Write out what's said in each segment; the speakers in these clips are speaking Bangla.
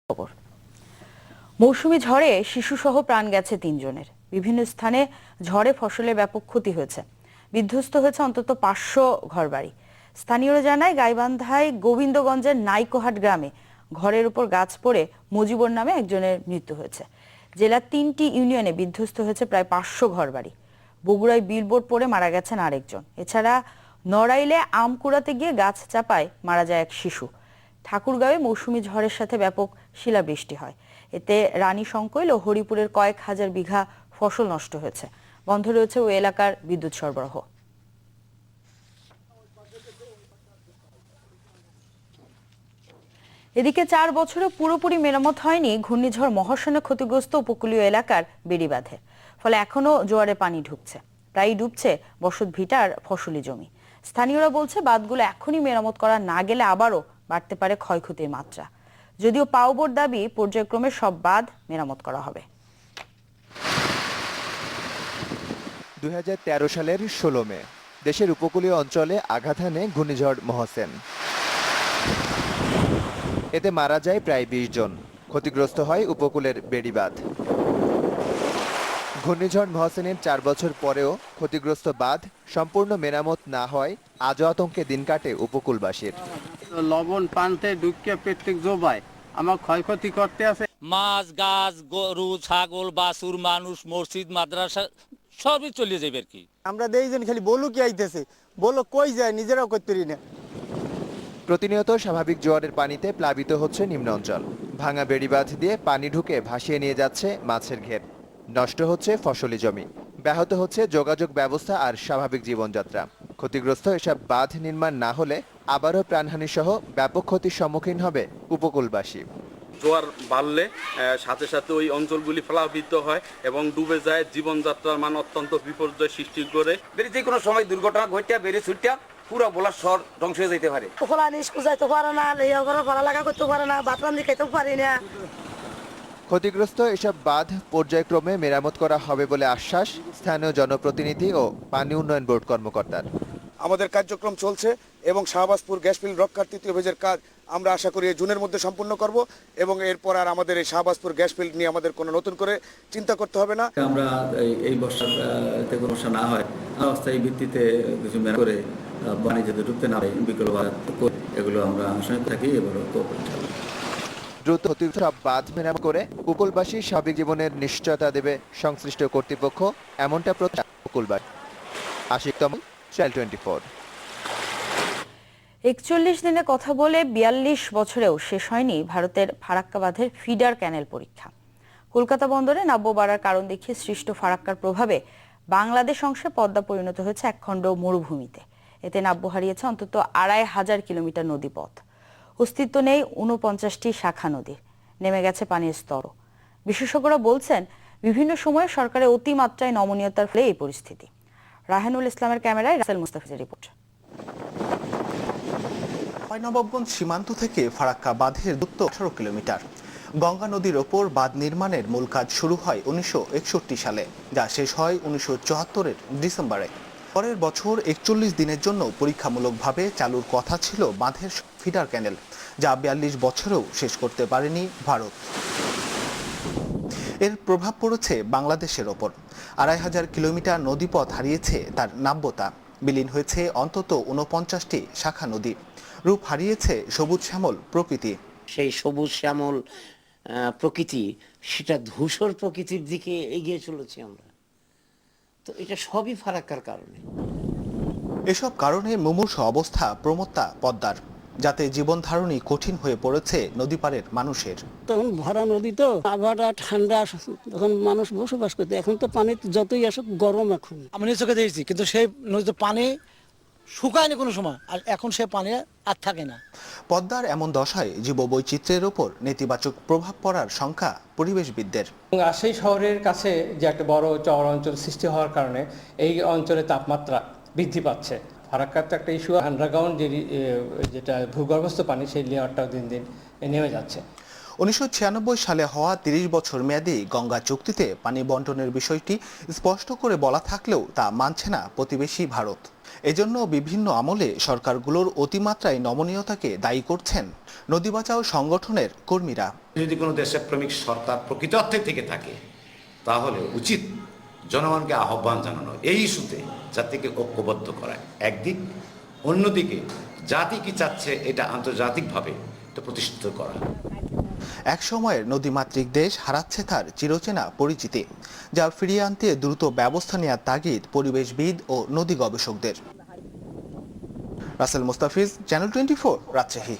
খবর। মৌসুমী ঝড়ে শিশুসহ প্রাণ গেছে ৩ জনের। বিভিন্ন স্থানে ঝড়ে ফসলের ব্যাপক ক্ষতি হয়েছে। বিধ্বস্ত হয়েছে অন্তত ৫০০ ঘরবাড়ি। স্থানীয়রা জানায় গাইবান্ধায় গোবিন্দগঞ্জের নাইকোহাট গ্রামে ঘরের উপর গাছ পড়ে মুজিবুর নামে একজনের মৃত্যু হয়েছে। জেলার ৩টি ইউনিয়নে বিধ্বস্ত হয়েছে প্রায় ৫০০ ঘরবাড়ি। বগুড়ায় বিলবোর্ড পড়ে মারা গেছেন আরেকজন। এছাড়া নড়াইলে আম কুড়াতে গিয়ে গাছ চাপায় মারা যায় এক শিশু। ঠাকুরগাঁওয়ে মৌসুমী ঝড়ের সাথে ব্যাপক শিলাবৃষ্টি হয়। এতে রানী সংকৈল ও হরিপুরের কয়েক হাজার বিঘা ফসল নষ্ট হয়েছে। বন্ধ রয়েছে ওই এলাকার বিদ্যুৎ সরবরাহ। এদিকে ৪ বছরে পুরোপুরি মেরামত হয়নি ঘূর্ণিঝড় মহাসনে ক্ষতিগ্রস্ত উপকূলীয় এলাকার বেড়িবাঁধে। ফলে এখনো জোয়ারে পানি ঢুকছে, প্রায়ই ডুবছে বসত ভিটার ফসলি জমি। স্থানীয়রা বলছে বাঁধগুলো এখনই মেরামত করা না গেলে আবারও বাড়তে পারে ক্ষয়ক্ষতির মাত্রা। যদিও পাওবোর দাবি পর্যায়ক্রমে সব বাঁধ মেরামত করা হবে। ২০১৩ সালের ১৬ মে দেশের উপকূলীয় অঞ্চলে আঘাত হানে ঘূর্ণিঝড় মহসেন। এতে মারা যায় প্রায় ২০ জন, ক্ষতিগ্রস্ত হয় উপকূলের বেড়িবাঁধ। ঘূর্ণিঝড় মহসেনের ৪ বছর পরেও ক্ষতিগ্রস্ত বাঁধ সম্পূর্ণ মেরামত না হয় আজও আতঙ্কে দিন কাটে উপকূলবাসীর। লবণ পান্তে ঢুকিয়ে প্রত্যেক জোবায় আমার ক্ষয়ক্ষতি করতে আছে। মাছ গাছ গরু ছাগল বাছুর মানুষ মসজিদ মাদ্রাসা সবই চলে যাবে আর কি। আমরা দেখছেন খালি বলু কি আইতেছে, বলো কই যায় নিজেরাও করতে পারি না। প্রতিনিয়ত স্বাভাবিক জোয়ারের পানিতে প্লাবিত হচ্ছে নিম্ন অঞ্চল। ভাঙা বেড়িবাঁধ দিয়ে পানি ঢুকে ভাসিয়ে নিয়ে যাচ্ছে মাছের ঘের। নষ্ট হচ্ছে ফসলি জমি, ব্যাহত হচ্ছে যোগাযোগ ব্যবস্থা আর স্বাভাবিক জীবনযাত্রা। ক্ষতিগ্রস্ত এসব বাঁধ নির্মাণ না হলে আবারও প্রাণহানি সহ ব্যাপক ক্ষতির সম্মুখীন হবে উপকূলবাসী। জোয়ার বাড়লে সাথে সাথে ওই অঞ্চলগুলি প্লাবিত হয় এবং ডুবে যায়, জীবনযাত্রার মান অত্যন্ত বিপর্যয় সৃষ্টি করে। যে কোনো সময় দুর্ঘটনা ঘটিয়া বেড়ে ছুটিয়া পুরো বলার শহর ধ্বংস হয়ে যেতে পারে। খোলা স্কুল যাইতে পারে না, পড়ালেখা করতে পারে না, বাথরুম দিয়ে খেতে পারি না। ক্ষতিগ্রস্ত এসব বাঁধ পর্যায়ক্রমে মেরামত করা হবে বলে আশ্বাস স্থানীয় জনপ্রতিনিধি ও পানি উন্নয়ন বোর্ড কর্মকর্তার। আমাদের কার্যক্রম চলছে এবং শাহবাজপুর গ্যাস ফিল্ড রক্ষার তৃতীয় ফেজের কাজ আমরা আশা করি জুনের মধ্যে সম্পূর্ণ করব এবং এরপর আর আমাদের এই শাহবাজপুর গ্যাস ফিল্ড নিয়ে আমাদের কোনো নতুন করে চিন্তা করতে হবে না। আমরা এই বর্ষাতে কোনো সমস্যা না হয় অস্থায়ী ভিত্তিতে কিছু মেরামত করে পানি যাতে ঢুকতে না হয় বিকল্প এগুলো আমরা আনুষ্ঠানিক থাকি এবার দ্রুত সব বাঁধ মেরামত করে উপকূলবাসী স্বাভাবিক জীবনের নিশ্চয়তা দেবে সংশ্লিষ্ট কর্তৃপক্ষ, এমনটা প্রত্যাশা উপকূলবাসী। আশিক তমল, চ্যানেল 24। ৪১ দিনে কথা বলে ৪২ বছরেও শেষ হয়নি ভারতের ফারাক্কা বাঁধের ফিডার ক্যানেল পরীক্ষা। কলকাতা বন্দরে নাব্য বাড়ার কারণ দেখিয়ে সৃষ্ট ফারাক্কার প্রভাবে বাংলাদেশ অংশে পদ্মা পরিণত হয়েছে একখণ্ড মরুভূমিতে। এতে নাব্য হারিয়েছে অন্তত ২৫০০ কিলোমিটার নদীপথ। অস্তিত্ব নেই ৪৯টি শাখা নদীর, নেমে গেছে পানির স্তরও। বিশেষজ্ঞরা বলছেন বিভিন্ন সময়ে সরকারের অতিমাত্রায় নমনীয়তার ফলে এই পরিস্থিতি। রাহানুল ইসলামের ক্যামেরায় রাসেল মুস্তাফিজের রিপোর্ট। নবাবগঞ্জ সীমান্ত থেকে ফারাক্কা বাঁধের দূরত্ব ১৮ কিলোমিটার। গঙ্গা নদীর ওপর বাঁধ নির্মাণের মূল কাজ শুরু হয় ১৯৬১ সালে, যা শেষ হয় ১৯৭৪-এর ডিসেম্বরে। পরের বছর ৪১ দিনের জন্য পরীক্ষামূলকভাবে চালুর কথা ছিল বাঁধের ফিডার ক্যানেল, যা ৪২ বছরেও শেষ করতে পারেনি ভারত। এর প্রভাব পড়েছে বাংলাদেশের ওপর। ২৫০০ কিলোমিটার নদীপথ হারিয়েছে তার নাব্যতা, বিলীন হয়েছে অন্তত ৪৯টি শাখা নদী, রূপ হারিয়েছে সবুজ শ্যামল প্রকৃতি। সেই সবুজ শ্যামল প্রকৃতি সেটা ধূসর প্রকৃতির দিকে এগিয়ে চলেছি আমরা। তো এটা সবই ফারাক্কার কারণে। এসব কারণে মুমূর্ষ অবস্থা প্রমত্তা পদ্মার, যাতে জীবন ধারণী কঠিন হয়ে পড়েছে নদীপাড়ের মানুষের। তখন ভরা নদী, তো আবহাওয়াটা ঠান্ডা, তখন মানুষ বসবাস করতে। এখন তো পানি যতই আসুক গরম। এখন আমি চোখে দেখেছি, কিন্তু সেই নদীতে পানি শুকায়নি কোনো সময়, আর এখন সে পানি আর থাকে না। পদ্মার এমন দশায় জীববৈচিত্র্যের ওপর নেতিবাচক প্রভাব পড়ার শঙ্কা পরিবেশবিদদের। রাজশাহী শহরের কাছে যে একটা বড় চওড়া অঞ্চল সৃষ্টি হওয়ার কারণে এই অঞ্চলে তাপমাত্রা বৃদ্ধি পাচ্ছে। ফারাক্কার তো একটা ইস্যু, আন্ডারগ্রাউন্ড যেটা ভূগর্ভস্থ পানি, সেই লেয়ারটাও দিন দিন নেমে যাচ্ছে। 1996 সালে হওয়া 30 বছর মেয়াদী গঙ্গা চুক্তিতে পানি বন্টনের বিষয়টি স্পষ্ট করে বলা থাকলেও তা মানছে না প্রতিবেশী ভারত। এজন্য বিভিন্ন আমলে সরকারগুলোর অতিমাত্রায় নমনীয়তাকে দায়ী করছেন নদী বাঁচাও সংগঠনের কর্মীরা। যদি কোনো দেশপ্রেমিক সরকার প্রকৃত অর্থে থেকে থাকে তাহলে উচিত জনগণকে আহ্বান জানানো এই ইস্যুতে জাতিকে ঐক্যবদ্ধ করা একদিক, অন্যদিকে জাতি কি চাচ্ছে এটা আন্তর্জাতিকভাবে এটা প্রতিষ্ঠিত করা। এক সময়ের নদীমাতৃক দেশ হারাচ্ছে তার চিরচেনা পরিচিতি, যা ফিরিয়ে আনতে দ্রুত ব্যবস্থা নেওয়ার তাগিদ পরিবেশবিদ ও নদী গবেষকদের। রাসেল মুস্তাফিজ, চ্যানেল 24, রাজশাহী।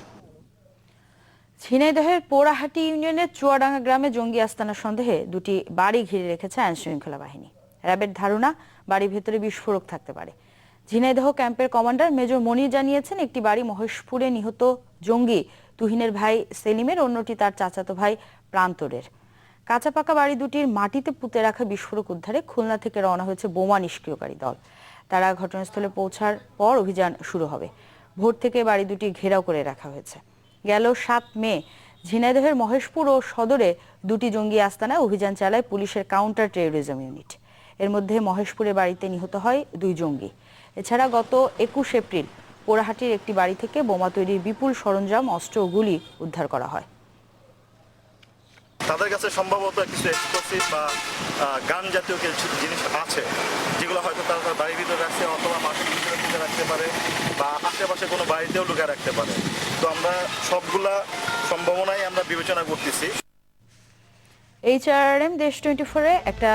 ঝিনাইদহের পোড়াহাটি ইউনিয়নের চুয়াডাঙ্গা গ্রামে জঙ্গি আস্তানা সন্দেহে দুটি বাড়ি ঘিরে রেখেছে আইনশৃঙ্খলা বাহিনী। র্যাবের ধারণা বাড়ির ভেতরে বিস্ফোরক থাকতে পারে। ঝিনাইদহ ক্যাম্পের কমান্ডার মেজর মনির জানিয়েছেন, একটি বাড়ি মহেশপুরে নিহত জঙ্গি তুহিনের ভাই সেলিমের, অন্যটি তার চাচাতো ভাই প্রান্তরের। কাঁচা পাকা বাড়ি দুটির মাটিতে পুঁতে রাখা বিস্ফোরক উদ্ধারে খুলনা থেকে রওনা হয়েছে বোমা নিষ্ক্রিয়কারী দল। তারা ঘটনাস্থলে পৌঁছার পর অভিযান শুরু হবে। ভোর থেকে বাড়ি দুটি ঘেরাও করে রাখা হয়েছে। গেল 7 মে ঝিনাইদহের মহেশপুর ও সদরে দুটি জঙ্গি আস্তানায় অভিযান চালায় পুলিশের কাউন্টার টেরোরিজম ইউনিট। এর মধ্যে মহেশপুরের বাড়িতে নিহত হয় 2 জঙ্গি। এছাড়া গত 21 এপ্রিল পোড়াহাটির একটি বাড়ি থেকে বোমা তৈরির বিপুল সরঞ্জাম, অস্ত্র ও গুলি উদ্ধার করা হয়। তাদের কাছে সম্ভবত কিছু এক্সপ্লোসিভ বা গান জাতীয় কিছু জিনিস আছে, যেগুলো হয়তো তারা তার বাড়ির ভিতরে রাখছে অথবা মাটির ভিতরে লুকিয়ে রাখতে পারে বা আশেপাশে কোনো বাড়িতেও লুকিয়ে রাখতে পারে। তো আমরা সবগুলা সম্ভাবনাই আমরা বিবেচনা করতেছি। HRM দেশ 24-এ একটা